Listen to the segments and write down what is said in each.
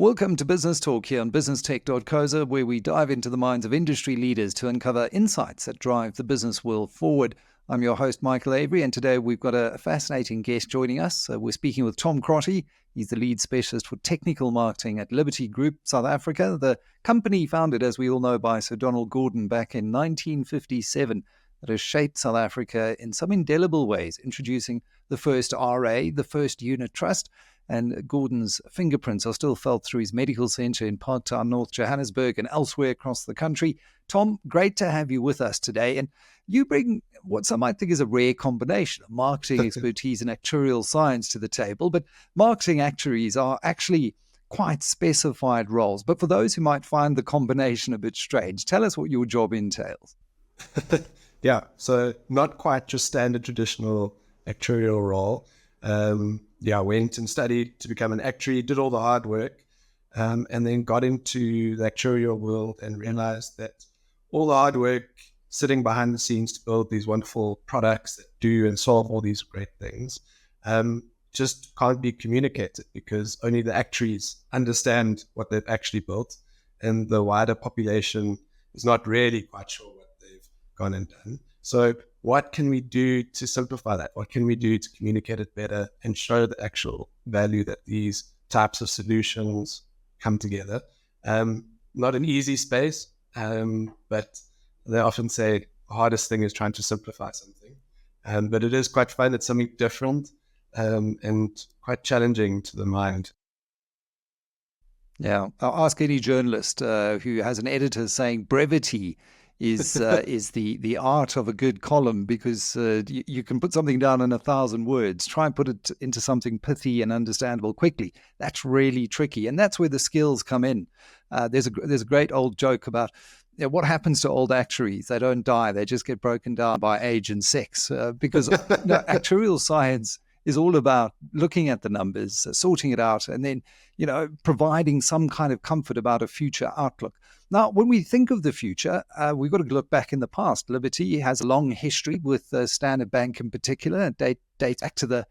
Welcome to Business Talk here on businesstech.coza, where we dive into the minds of industry leaders to uncover insights that drive the business world forward. I'm your host, Michael Avery, and today we've got a fascinating guest joining us. We're speaking with Tom Crotty. He's the lead specialist for technical marketing at Liberty Group, South Africa, the company founded, as we all know, by Sir Donald Gordon back in 1957 that has shaped South Africa in some indelible ways, introducing the first RA, the first unit trust, and Gordon's fingerprints are still felt through his medical centre in Parktown, North Johannesburg, and elsewhere across the country. Tom, great to have you with us today. And you bring what some might think is a rare combination of marketing expertise and actuarial science to the table. But marketing actuaries are actually quite specified roles. But for those who might find the combination a bit strange, tell us what your job entails. Yeah, so not quite just standard traditional actuarial role. I went and studied to become an actuary, did all the hard work, and then got into the actuarial world and realized that all the hard work sitting behind the scenes to build these wonderful products that do and solve all these great things just can't be communicated because only the actuaries understand what they've actually built, and the wider population is not really quite sure what they've gone and done. So what can we do to simplify that? What can we do to communicate it better and show the actual value that these types of solutions come together? Not an easy space, but they often say the hardest thing is trying to simplify something. But it is quite fun. It's something different and quite challenging to the mind. Yeah, I'll ask any journalist who has an editor saying brevity is the art of a good column, because you can put something down in 1,000 words. Try and put it into something pithy and understandable quickly. That's really tricky, and that's where the skills come in. There's a great old joke about what happens to old actuaries. They don't die; they just get broken down by age and sex. Because actuarial science is all about looking at the numbers, sorting it out, and then providing some kind of comfort about a future outlook. Now, when we think of the future, we've got to look back in the past. Liberty has a long history with Standard Bank in particular. It dates back to the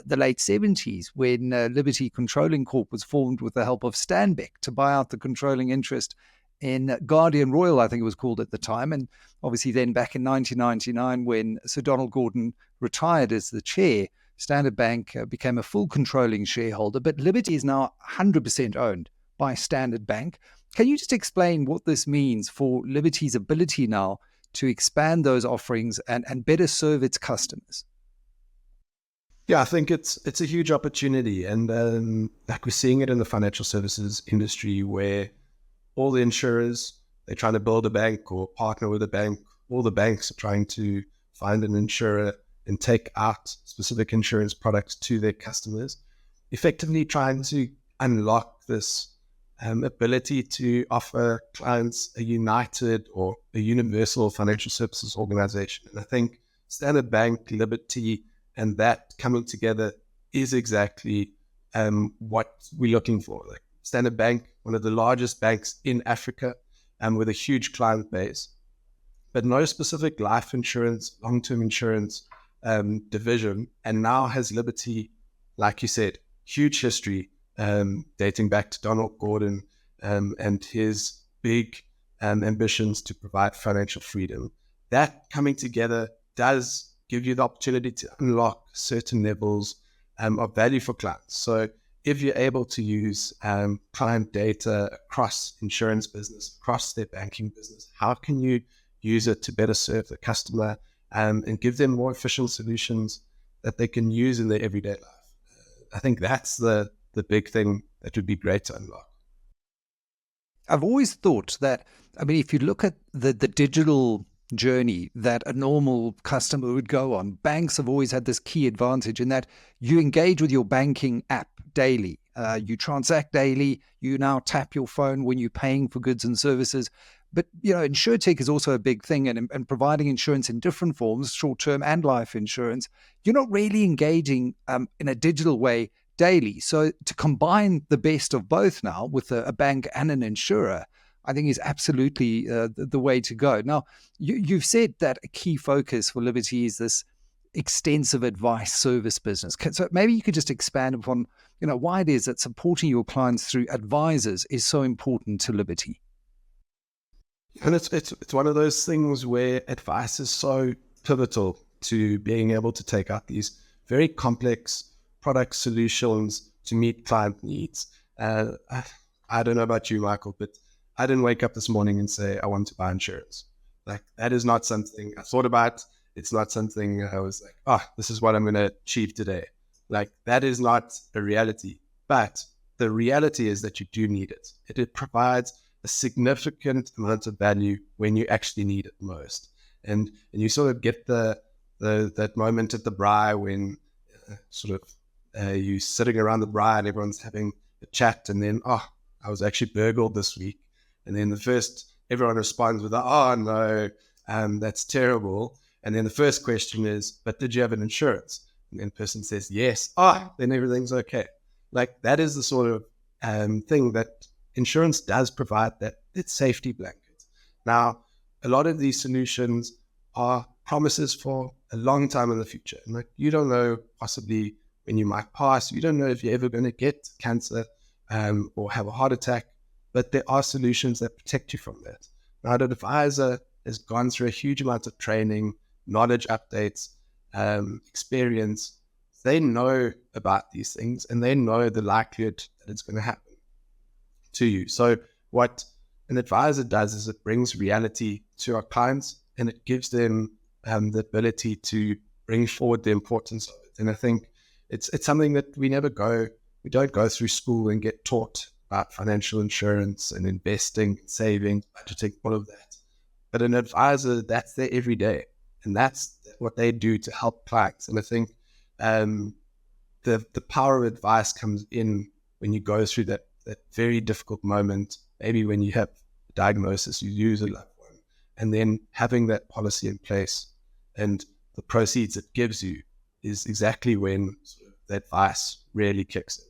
late 70s when Liberty Controlling Corp was formed with the help of Stanbeck to buy out the controlling interest in Guardian Royal, I think it was called at the time. And obviously then back in 1999 when Sir Donald Gordon retired as the chair, Standard Bank became a full controlling shareholder, but Liberty is now 100% owned by Standard Bank. Can you just explain what this means for Liberty's ability now to expand those offerings and better serve its customers? Yeah, I think it's a huge opportunity. And like we're seeing it in the financial services industry where all the insurers, they're trying to build a bank or partner with a bank. All the banks are trying to find an insurer and take out specific insurance products to their customers, effectively trying to unlock this ability to offer clients a united or a universal financial services organization. And I think Standard Bank, Liberty, and that coming together is exactly what we're looking for. Like Standard Bank, one of the largest banks in Africa, with a huge client base, but no specific life insurance, long-term insurance division, and now has Liberty, like you said, huge history, dating back to Donald Gordon and his big ambitions to provide financial freedom. That coming together does give you the opportunity to unlock certain levels of value for clients. So if you're able to use client data across insurance business, across their banking business, how can you use it to better serve the customer and give them more efficient solutions that they can use in their everyday life? I think that's the big thing that would be great to unlock. I've always thought that, if you look at the digital journey that a normal customer would go on, banks have always had this key advantage in that you engage with your banking app daily. You transact daily. You now tap your phone when you're paying for goods and services. But, InsurTech is also a big thing, and providing insurance in different forms, short-term and life insurance. You're not really engaging in a digital way daily. So to combine the best of both now with a bank and an insurer, I think is absolutely the way to go. Now, you've said that a key focus for Liberty is this extensive advice service business. So maybe you could just expand upon, why it is that supporting your clients through advisors is so important to Liberty. And it's one of those things where advice is so pivotal to being able to take out these very complex product solutions to meet client needs. I don't know about you, Michael, but I didn't wake up this morning and say, I want to buy insurance. Like, that is not something I thought about. It's not something I was like, this is what I'm going to achieve today. Like, that is not a reality. But the reality is that you do need it. It provides a significant amount of value when you actually need it most. And you sort of get that moment at the braai when you sitting around the braai and everyone's having a chat, and then, I was actually burgled this week. And then everyone responds with, oh no, that's terrible. And then the first question is, but did you have an insurance? And then the person says, yes. Then everything's okay. Like, that is the sort of thing that insurance does provide, that it's safety blanket. Now, a lot of these solutions are promises for a long time in the future. And like, you don't know possibly when you might pass. You don't know if you're ever going to get cancer or have a heart attack. But there are solutions that protect you from that. Now, the advisor has gone through a huge amount of training, knowledge updates, experience. They know about these things, and they know the likelihood that it's going to happen to you. So what an advisor does is it brings reality to our clients, and it gives them the ability to bring forward the importance of it. And I think it's something that we don't go through school and get taught about financial insurance and investing, saving, budgeting, all of that. But an advisor, that's their every day, and that's what they do to help clients. And I think the power of advice comes in when you go through that very difficult moment, maybe when you have a diagnosis, you lose a loved one, and then having that policy in place and the proceeds it gives you is exactly when the advice really kicks in.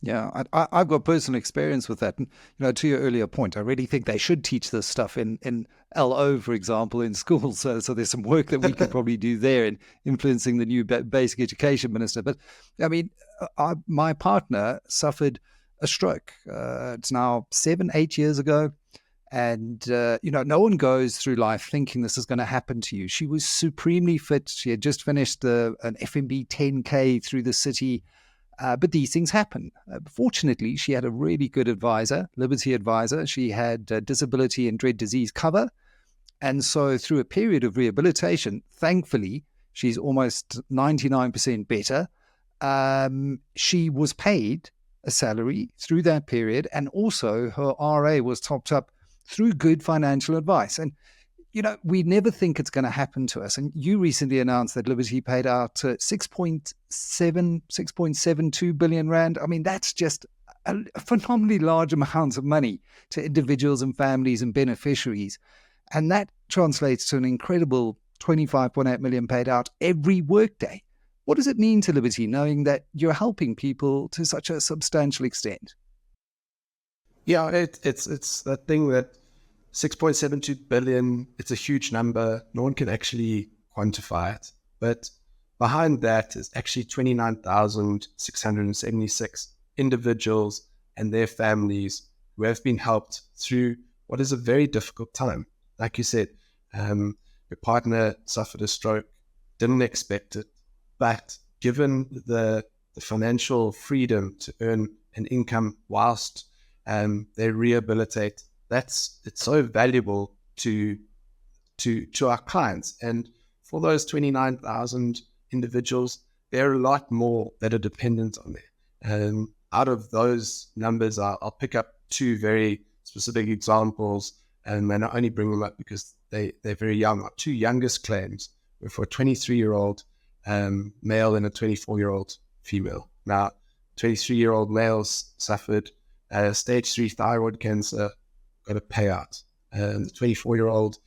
Yeah, I've got personal experience with that. And, to your earlier point, I really think they should teach this stuff in LO, for example, in schools. So there's some work that we could probably do there in influencing the new basic education minister. But I mean, my partner suffered a stroke. It's now 7-8 years ago. And, no one goes through life thinking this is going to happen to you. She was supremely fit. She had just finished an FMB 10K through the city. But these things happen. Fortunately, she had a really good advisor, Liberty advisor. She had disability and dread disease cover. And so through a period of rehabilitation, thankfully, she's almost 99% better. She was paid a salary through that period. And also her RA was topped up through good financial advice. And we never think it's going to happen to us. And you recently announced that Liberty paid out 6.72 billion rand. I mean, that's just a phenomenally large amount of money to individuals and families and beneficiaries. And that translates to an incredible 25.8 million paid out every workday. What does it mean to Liberty knowing that you're helping people to such a substantial extent? Yeah, it's that thing that 6.72 billion, it's a huge number. No one can actually quantify it. But behind that is actually 29,676 individuals and their families who have been helped through what is a very difficult time. Like you said, your partner suffered a stroke, didn't expect it, but given the financial freedom to earn an income whilst they rehabilitate, it's so valuable to our clients. And for those 29,000 individuals, there are a lot more that are dependent on it. Out of those numbers, I'll pick up two very specific examples, and I only bring them up because they're very young. Our two youngest claims were for a 23-year-old male and a 24-year-old female. Now, 23-year-old males suffered stage 3 thyroid cancer, got a payout. The 24-year-old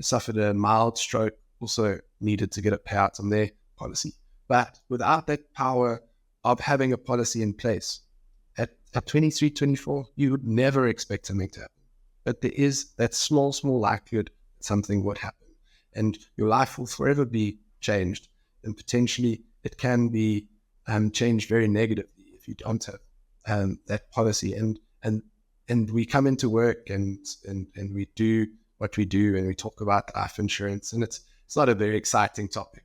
suffered a mild stroke, also needed to get a payout on their policy. But without that power of having a policy in place, at 23, 24, you would never expect something to happen. But there is that small likelihood that something would happen. And your life will forever be changed. then potentially it can be changed very negatively if you don't have that policy. And we come into work and we do what we do, and we talk about life insurance, and it's not a very exciting topic.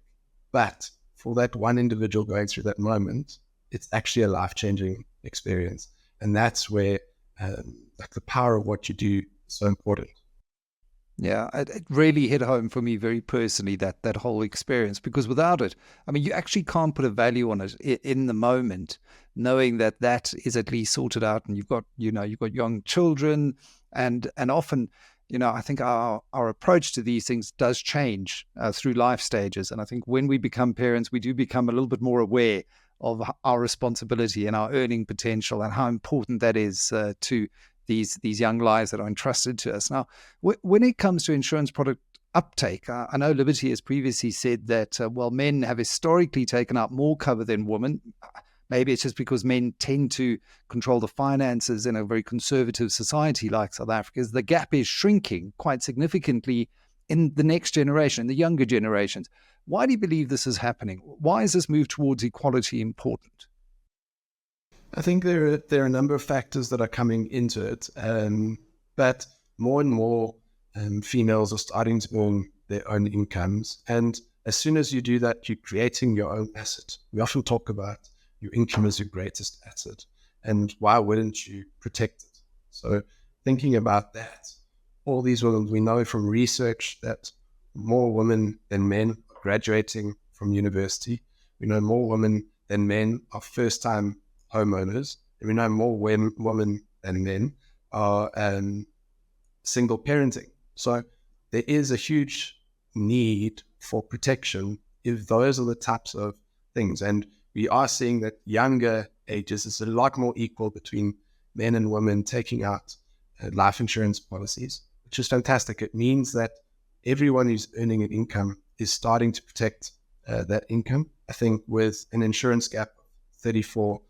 But for that one individual going through that moment, it's actually a life-changing experience. And that's where like the power of what you do is so important. Yeah, it really hit home for me very personally, that whole experience, because without it, I mean, you actually can't put a value on it in the moment, knowing that is at least sorted out, and you've got young children, and often, I think our approach to these things does change through life stages, and I think when we become parents, we do become a little bit more aware of our responsibility and our earning potential and how important that is to these young lives that are entrusted to us. Now, when it comes to insurance product uptake, I know Liberty has previously said that, men have historically taken out more cover than women. Maybe it's just because men tend to control the finances in a very conservative society like South Africa's. The gap is shrinking quite significantly in the next generation, the younger generations. Why do you believe this is happening? Why is this move towards equality important? I think there are a number of factors that are coming into it, but more and more females are starting to earn their own incomes. And as soon as you do that, you're creating your own asset. We often talk about your income as your greatest asset, and why wouldn't you protect it? So thinking about that, all these women, we know from research that more women than men are graduating from university. We know more women than men are first-time homeowners, and we know more women than men are single parenting. So there is a huge need for protection if those are the types of things. And we are seeing that younger ages is a lot more equal between men and women taking out life insurance policies, which is fantastic. It means that everyone who's earning an income is starting to protect that income. I think with an insurance gap of 34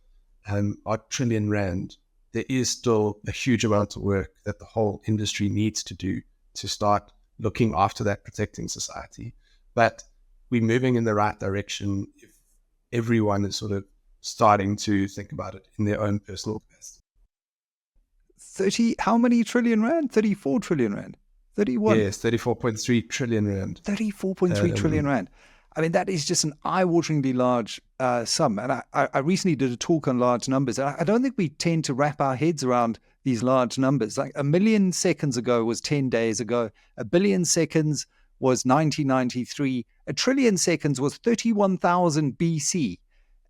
odd trillion rand, there is still a huge amount of work that the whole industry needs to do to start looking after that, protecting society. But we're moving in the right direction if everyone is sort of starting to think about it in their own personal capacity. How many trillion rand? 34 trillion rand? 31? Yes, 34.3 trillion rand. 34.3 trillion rand. I mean, that is just an eye-wateringly large sum. And I recently did a talk on large numbers. And I don't think we tend to wrap our heads around these large numbers. Like 1 million seconds ago was 10 days ago. 1 billion seconds was 1993. 1 trillion seconds was 31,000 BC.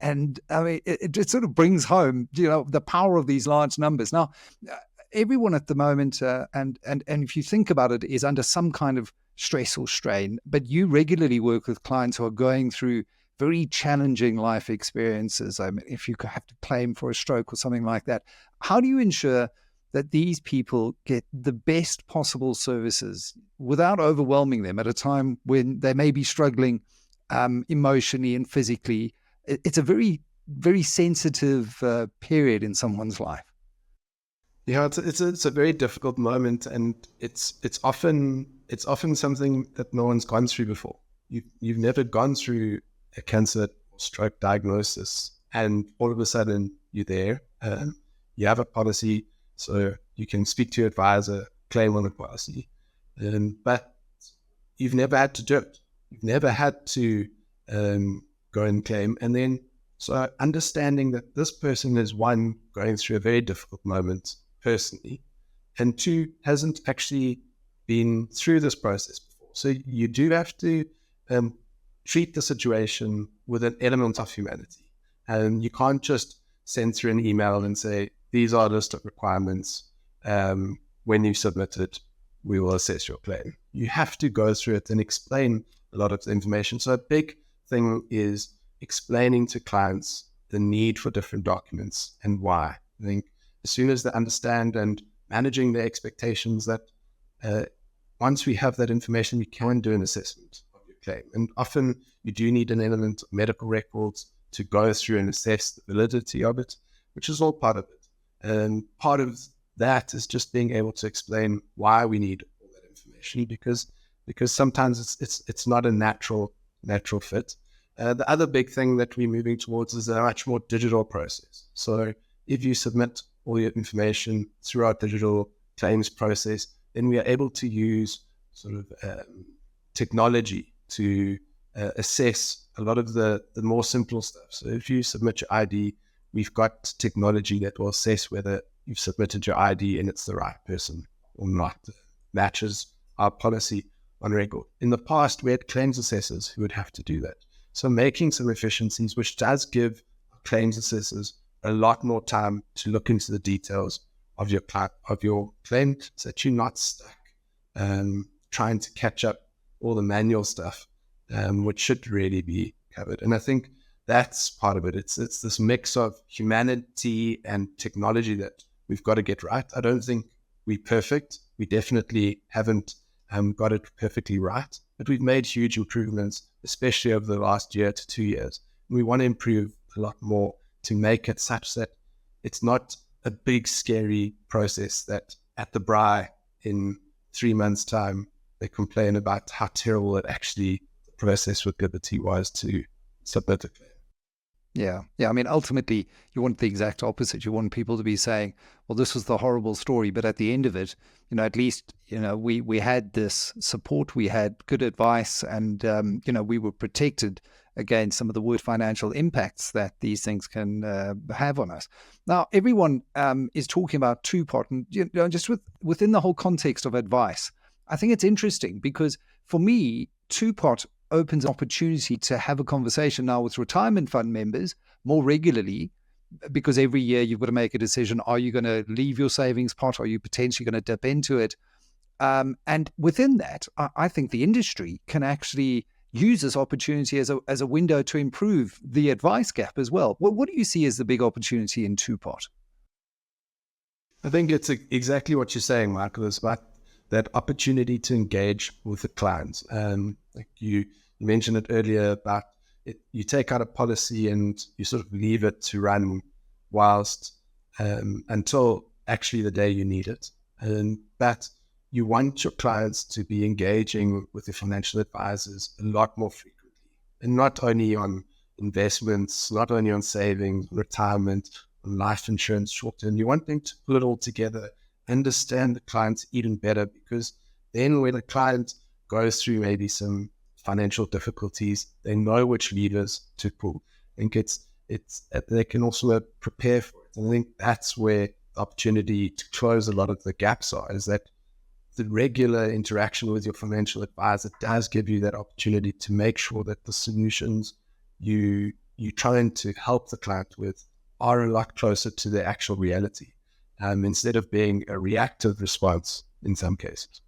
And I mean, it sort of brings home, the power of these large numbers. Now, everyone at the moment, and if you think about it, is under some kind of stress or strain, but you regularly work with clients who are going through very challenging life experiences. I mean, if you have to claim for a stroke or something like that, how do you ensure that these people get the best possible services without overwhelming them at a time when they may be struggling emotionally and physically? It's a very, very sensitive period in someone's life. Yeah, it's a very difficult moment, and it's often something that no one's gone through before. You've never gone through a cancer or stroke diagnosis, and all of a sudden you're there. You have a policy, so you can speak to your advisor, claim on the policy, but you've never had to do it. You've never had to go and claim, and then so understanding that this person is, one, going through a very difficult moment personally, and two, hasn't actually been through this process before. So you do have to treat the situation with an element of humanity. And you can't just send through an email and say, these are a list of requirements. When you submit it, we will assess your claim. You have to go through it and explain a lot of the information. So a big thing is explaining to clients the need for different documents and why. I think as soon as they understand, and managing their expectations that once we have that information, we can do an assessment of your claim. And often you do need an element of medical records to go through and assess the validity of it, which is all part of it. And part of that is just being able to explain why we need all that information, because sometimes it's not a natural fit. The other big thing that we're moving towards is a much more digital process. So if you submit all your information through our digital claims process, then we are able to use sort of technology to assess a lot of the more simple stuff. So if you submit your ID, we've got technology that will assess whether you've submitted your ID and it's the right person or not. Matches our policy on record. In the past, we had claims assessors who would have to do that. So making some efficiencies, which does give claims assessors a lot more time to look into the details of your claim, so that you're not stuck trying to catch up all the manual stuff, which should really be covered. And I think that's part of it. It's this mix of humanity and technology that we've got to get right. I don't think we're perfect. We definitely haven't got it perfectly right, but we've made huge improvements, especially over the last year to 2 years. And we want to improve a lot more to make it such that it's not a big, scary process that at the BRI in 3 months' time, they complain about how terrible it actually the process with Liberty was to submit a claim. Yeah. I mean, ultimately, you want the exact opposite. You want people to be saying, well, this was the horrible story, but at the end of it, at least, we had this support, we had good advice, and, we were protected against some of the worst financial impacts that these things can have on us. Now, everyone is talking about two-pot, and, just within the whole context of advice, I think it's interesting because for me, two-pot opens an opportunity to have a conversation now with retirement fund members more regularly, because every year you've got to make a decision. Are you going to leave your savings pot? Are you potentially going to dip into it? And within that, I think the industry can actually use this opportunity as a window to improve the advice gap as well. What do you see as the big opportunity in two-pot? I think it's exactly what you're saying, Michael. It's about that opportunity to engage with the clients. Like you mentioned it earlier about it, you take out a policy and you sort of leave it to run whilst until actually the day you need it. But you want your clients to be engaging with the financial advisors a lot more frequently, and not only on investments, not only on savings, retirement, on life insurance, short term. You want them to pull it all together, understand the clients even better, because then when a client goes through maybe some financial difficulties, they know which levers to pull. I think it's they can also prepare for it. And I think that's where the opportunity to close a lot of the gaps are, is that the regular interaction with your financial advisor does give you that opportunity to make sure that the solutions you're trying to help the client with are a lot closer to the actual reality, instead of being a reactive response in some cases.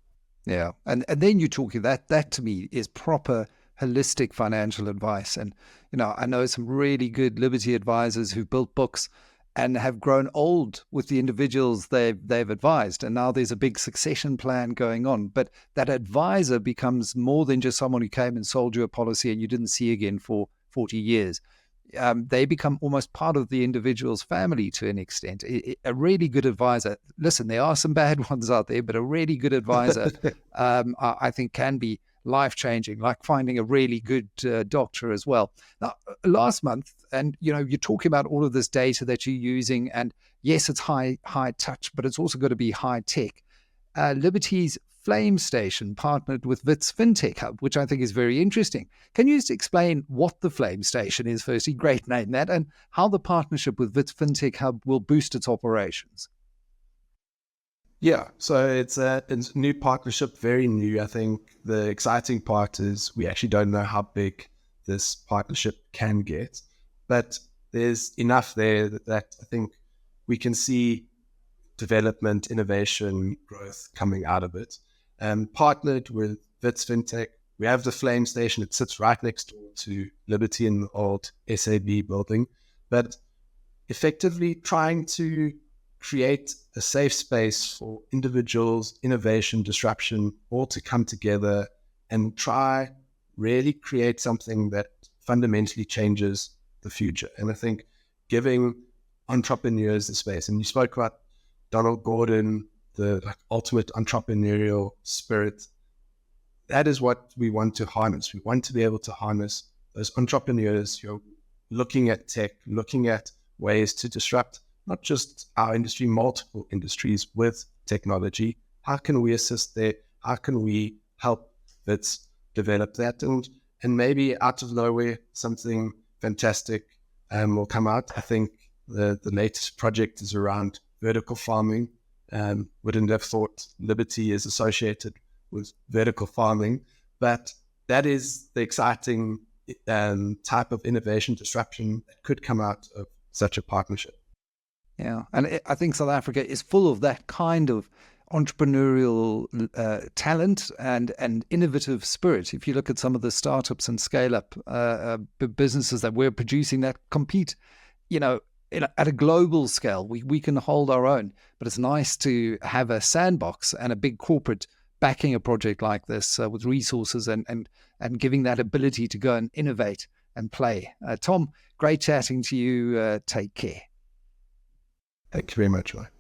Yeah. And then you're talking that to me is proper holistic financial advice. And, I know some really good Liberty advisors who built books and have grown old with the individuals they've advised. And now there's a big succession plan going on. But that advisor becomes more than just someone who came and sold you a policy and you didn't see again for 40 years. They become almost part of the individual's family to an extent. A really good advisor, listen, there are some bad ones out there, but a really good advisor, I think, can be life-changing, like finding a really good doctor as well. Now, last month, and you're talking about all of this data that you're using, and yes, it's high touch, but it's also got to be high tech. Liberty's Flame Station partnered with Vitz Fintech Hub, which I think is very interesting. Can you just explain what the Flame Station is, firstly? Great name, that, and how the partnership with Vitz Fintech Hub will boost its operations. Yeah, so it's a new partnership, very new. I think the exciting part is we actually don't know how big this partnership can get, but there's enough there that I think we can see development, innovation, growth coming out of it. Partnered with Vitz Fintech, we have the Flame Station. It sits right next door to Liberty in the old SAB building, but effectively trying to create a safe space for individuals, innovation, disruption, all to come together and try really create something that fundamentally changes the future. And I think giving entrepreneurs the space, and you spoke about Donald Gordon, the ultimate entrepreneurial spirit, that is what we want to harness. We want to be able to harness those entrepreneurs who are looking at tech, looking at ways to disrupt not just our industry, multiple industries with technology. How can we assist there? How can we help Vitz develop that? And maybe out of nowhere, something fantastic will come out. I think the latest project is around vertical farming. Wouldn't have thought Liberty is associated with vertical farming, but that is the exciting type of innovation disruption that could come out of such a partnership. Yeah, and I think South Africa is full of that kind of entrepreneurial talent and innovative spirit. If you look at some of the startups and scale-up businesses that we're producing that compete, at a global scale, we can hold our own. But it's nice to have a sandbox and a big corporate backing a project like this with resources and giving that ability to go and innovate and play. Tom, great chatting to you. Take care. Thank you very much, Mike.